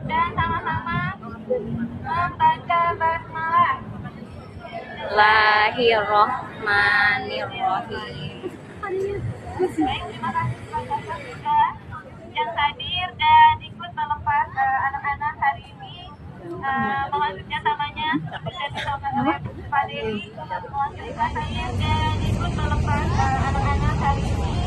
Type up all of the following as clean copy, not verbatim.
dan sama-sama membaca basmalah. Bismillahirrohmanirrohim. Baik, terima kasih kepada Kak yang hadir dan ikut melepas anak-anak hari ini. Mohon kerjasamanya bisa disampaikan oleh Pak Dewi. Mohon kerjasamanya dan ikut melepas anak-anak hari ini.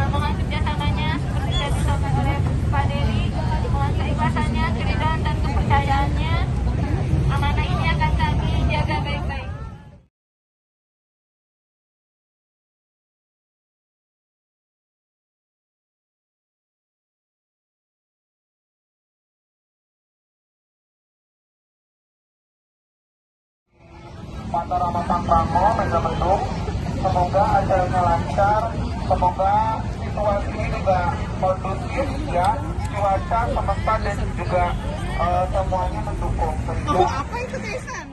Mohon kerjasamanya bisa disampaikan oleh Pak Dewi. Mohon keikhlasannya, keridhaan dan kepercayaannya. Amanah ini akan kami jaga baik-baik. Mata Rama Pangrango, Megamendung. Semoga acaranya lancar, semoga situasi ini juga kondusif ya, cuaca, semesta dan juga semuanya mendukung. Tentu. Apa itu Kaisan?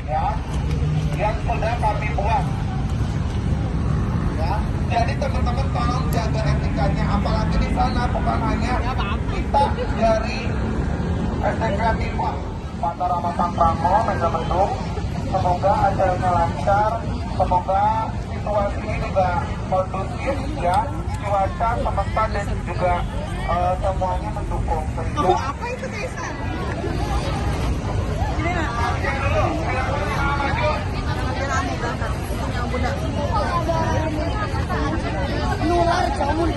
Ya, yang sudah kami buat. Ya, jadi teman-teman tolong jaga etikanya, apalagi di sana bukan hanya kita dari SDK Timur, Mata Rama Pangrango, Megamendung. Semoga acaranya lancar, semoga situasi ini juga kondusif ya, cuaca, semesta dan juga semuanya mendukung. Tentu. Apa itu Kaisan? Nular jamun.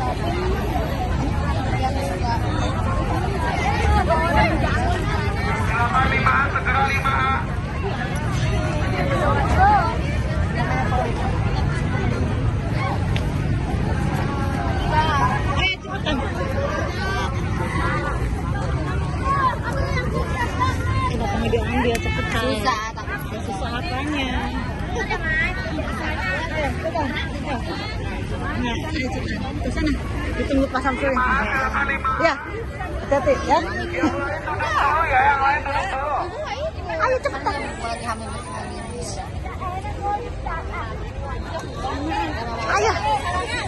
Silakan 5, segera 5. Kenapa diambil cepetan? Susah apanya? Nah, ayo cepetan ke sana. Ditunggu Pak Samsul. Ya, hati-hati ya. Yang lain duduk dulu ya, yang lain duduk dulu. Ayo cepetan. Ayo.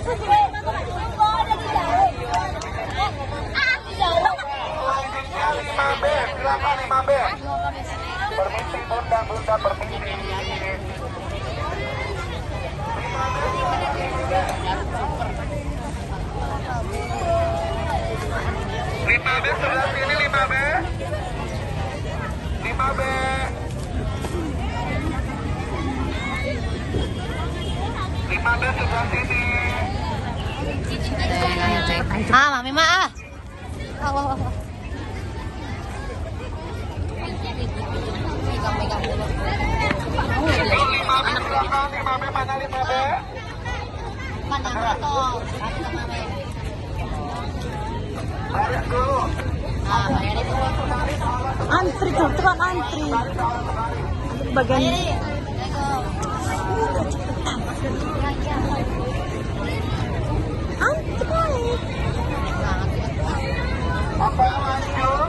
Selanjutnya 5B, silakan 5B. Permisi bunda permisi. 5B sebelah sini 5B. 5B. 5B sebelah sini. Mami mah. Kalau 5B silakan 5B, mana 5B? Baris dulu. Antri tuh, cepat antri. Bagian antri. Apa yang lanjut?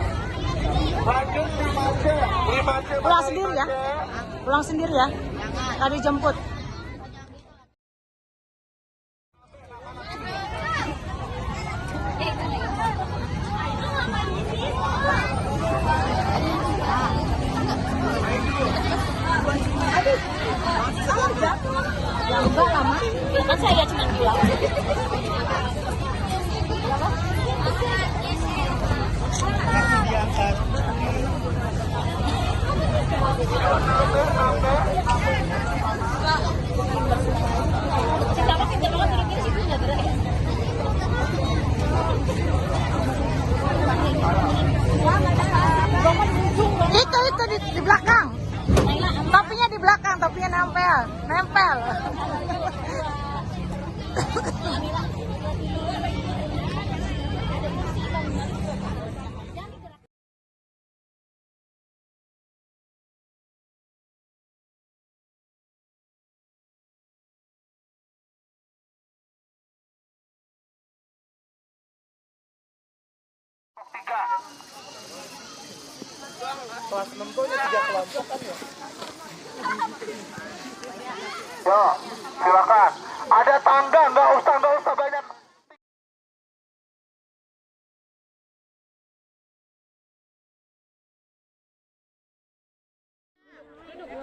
Lanjut 5C. 5C Pulang sendiri ya? Pulang sendiri ya? Tadi jemput. Ya enggak lama. Kan saya cuma bilang. Itu di belakang. Topinya di belakang, topinya nempel. Kelas 6 tuh ini 3 kelompok kan ya? Yo, silakan. Ada tangga, nggak usah banyak.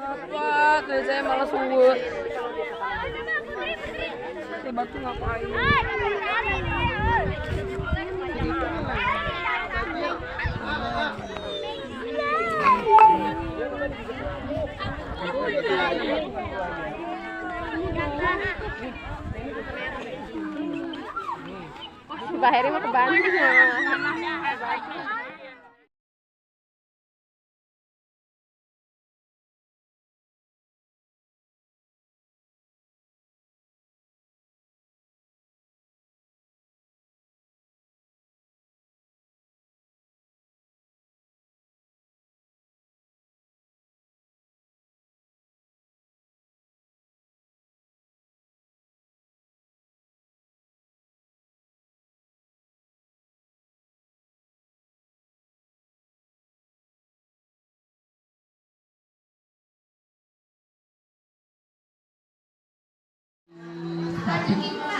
Apa? Tuh saya malas buat. Batu ngapain? Mbak Heri mau ke Bandung.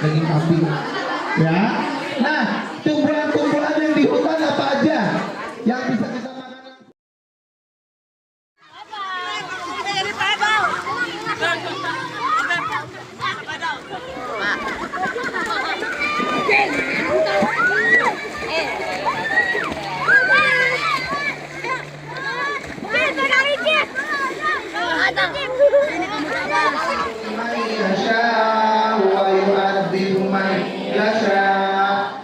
Daging kambing ya. Nah, tumbuhan-tumbuhan yang di hutan apa aja yang bisa kita makan langsung?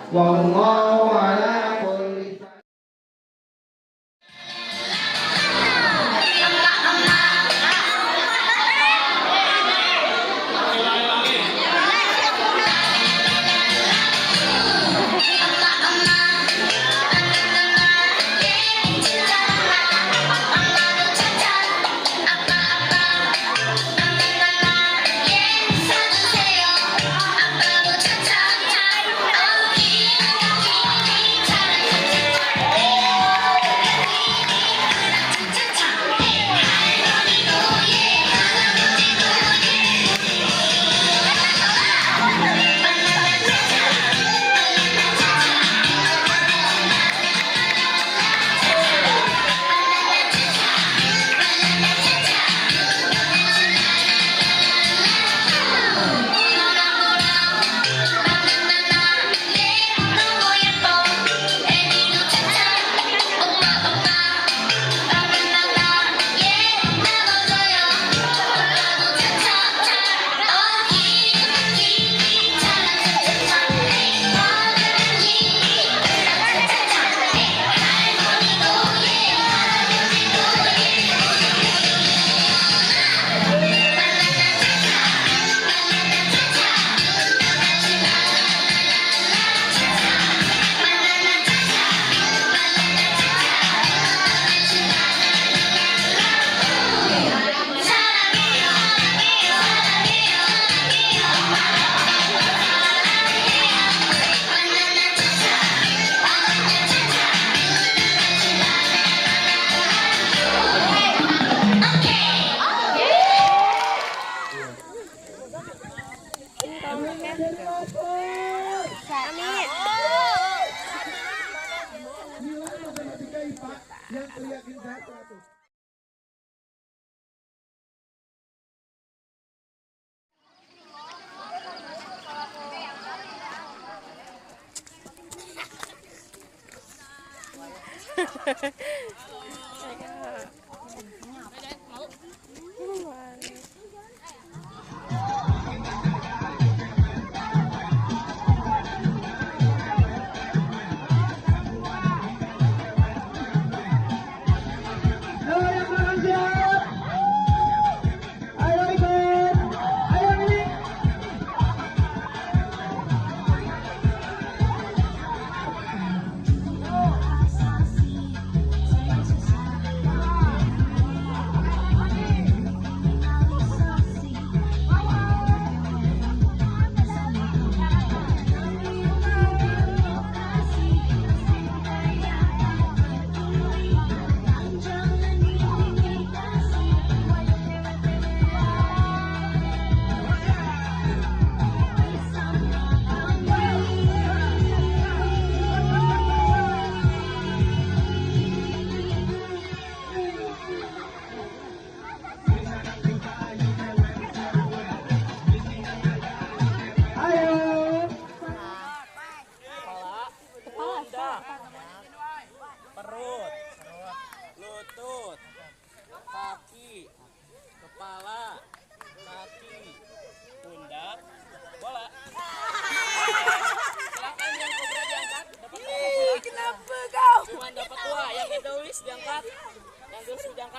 Wallahu ala kulli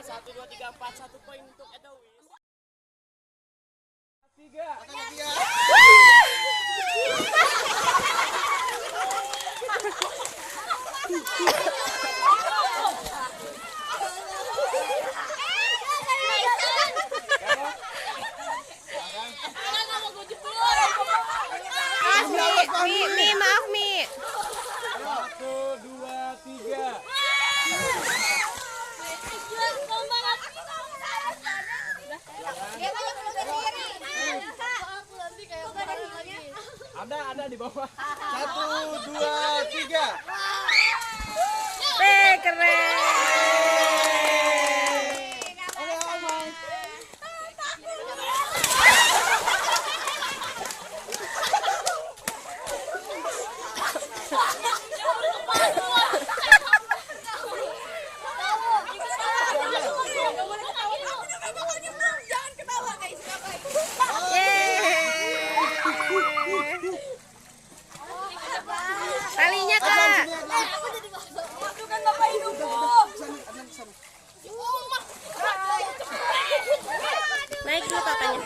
Angkat 1, 2, 3, 4. 1 poin untuk Edawis. 3. Mi, maaf Mi. 1, 2, 3. Ada di bawah. 1, 2, 3. Keren. Talinya Kak. Naik dulu papanya.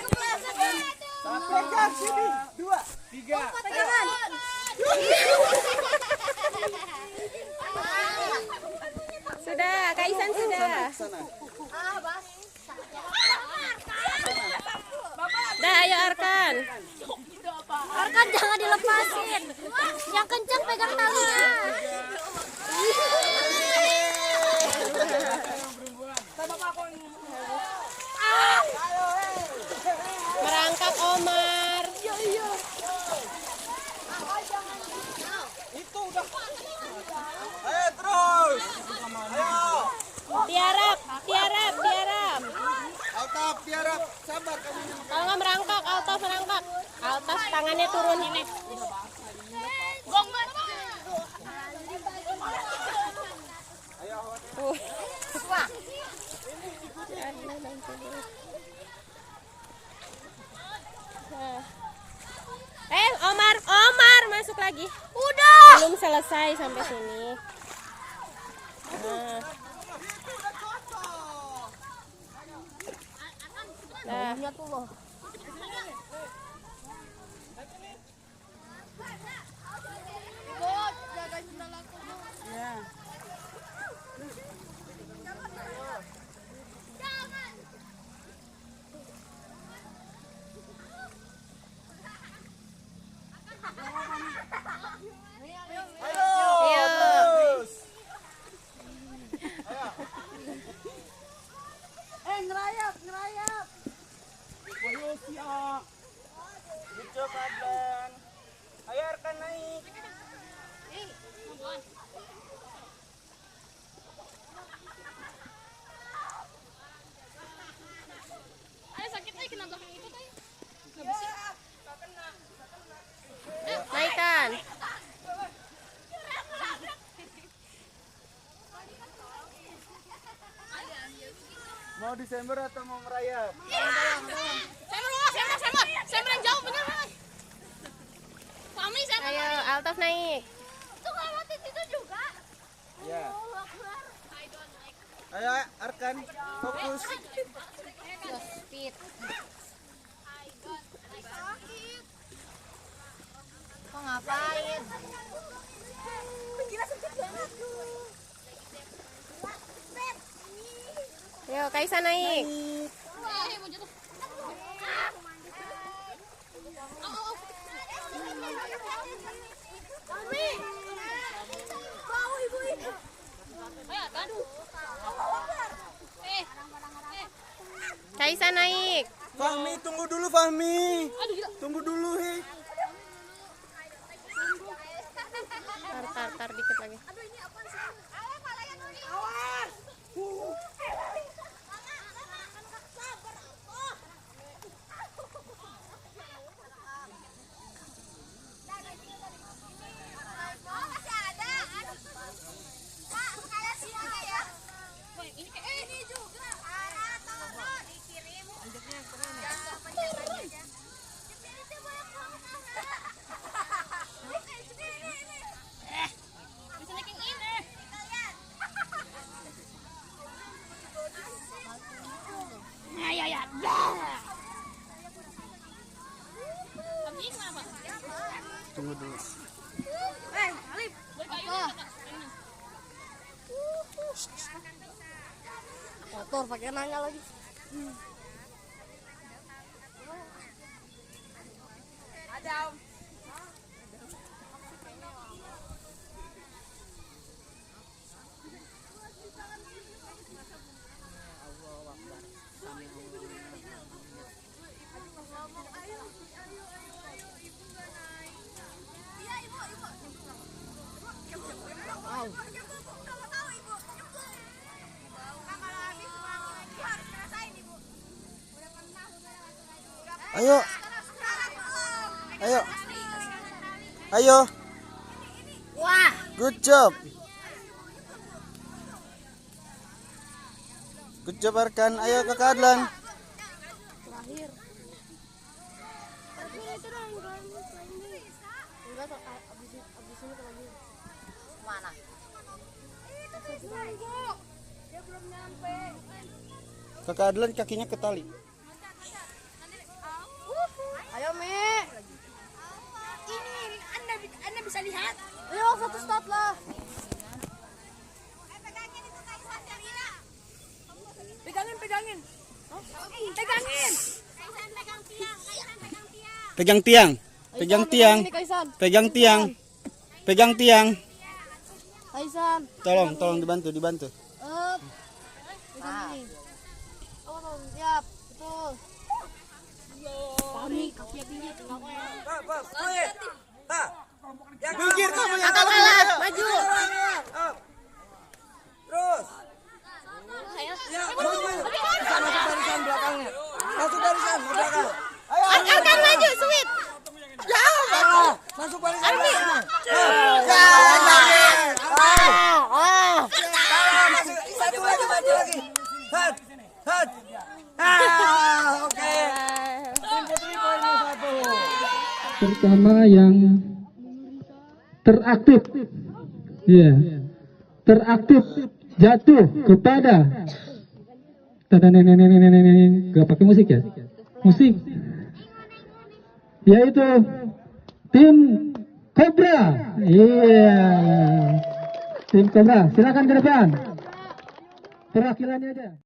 2, 3. Sudah, Kak Isan sudah. Dah, ayo Arkan. Arkan jangan dilepasin. Yang kencang pegang talinya. Merangkak Omar. Ayo terus. Ayo. Tiarap. Altaf, tiarap. Sabar kamu. Kalau nggak merangkak, Altaf merangkak. Altaf tangannya turun ini. Omar masuk lagi. Udah. Belum selesai sampai sini. Nah. Ngerayap. Ayo siap. Lucu Fadlan. Ayo Arkan naik. Ayo sakitnya kena belakang itu tadi. Naikkan. Mau Desember atau mau merayap? Saya yang jauh bener. Mami saya. Ayo, Altaf naik. Tuh kalau di situ juga. Ya. Akbar. Ayo Arkan, fokus. Speed. Kok ngapain? Ayo, Kaisa naik. Mau jatuh. Mami. Bau ibu ini. Ayo, aduh. Kaisa naik. Fahmi, tunggu dulu Fahmi. Aduh gila. Tunggu dulu, hei. Tar dikit lagi. Aduh ini apa sih? Awas malayan ini. Awas. Masih ada. Kak, sekalian sini ya. Ini juga. Tolong dikirim. Anjaknya keren ya. Di sini tuh banyak banget. Tunggu dulu. Motor pakai nanya lagi. Ayo. Ayo. Ayo. Wah, Good job. Good job Arkan. Ayo Kakak Adlan. terakhir. Enggak, abis ini lagi. Mana? Dia belum nyampe. Kakak Adlan kakinya ke tali. Ayo, Mi. Ini Anda bisa lihat. Ayo, satu start lah. Pegangin itu Kaisan Jalila. Pegangin. Pegangin. Kaisan pegang tiang. Pegang tiang. Pegang tiang. Ini Kaisan. Pegang tiang. Pegang tiang. Kaisan. Tolong dibantu. Up. Pegang ini. Oh, siap. Betul. Kami kaki tinggi tengah Pinggir kamu yang Kakak kalah, maju. Terus. Masuk barisan belakang. Arkan maju, sweet. Masuk barisan. Satu lagi maju lagi. Hat. Oke. Tim Putri poinnya 1. Pertama yang teraktif, ya, teraktif jatuh kepada gak pakai musik ya, musik, yaitu tim Cobra, iya, tim Cobra, silakan ke depan, perwakilannya aja.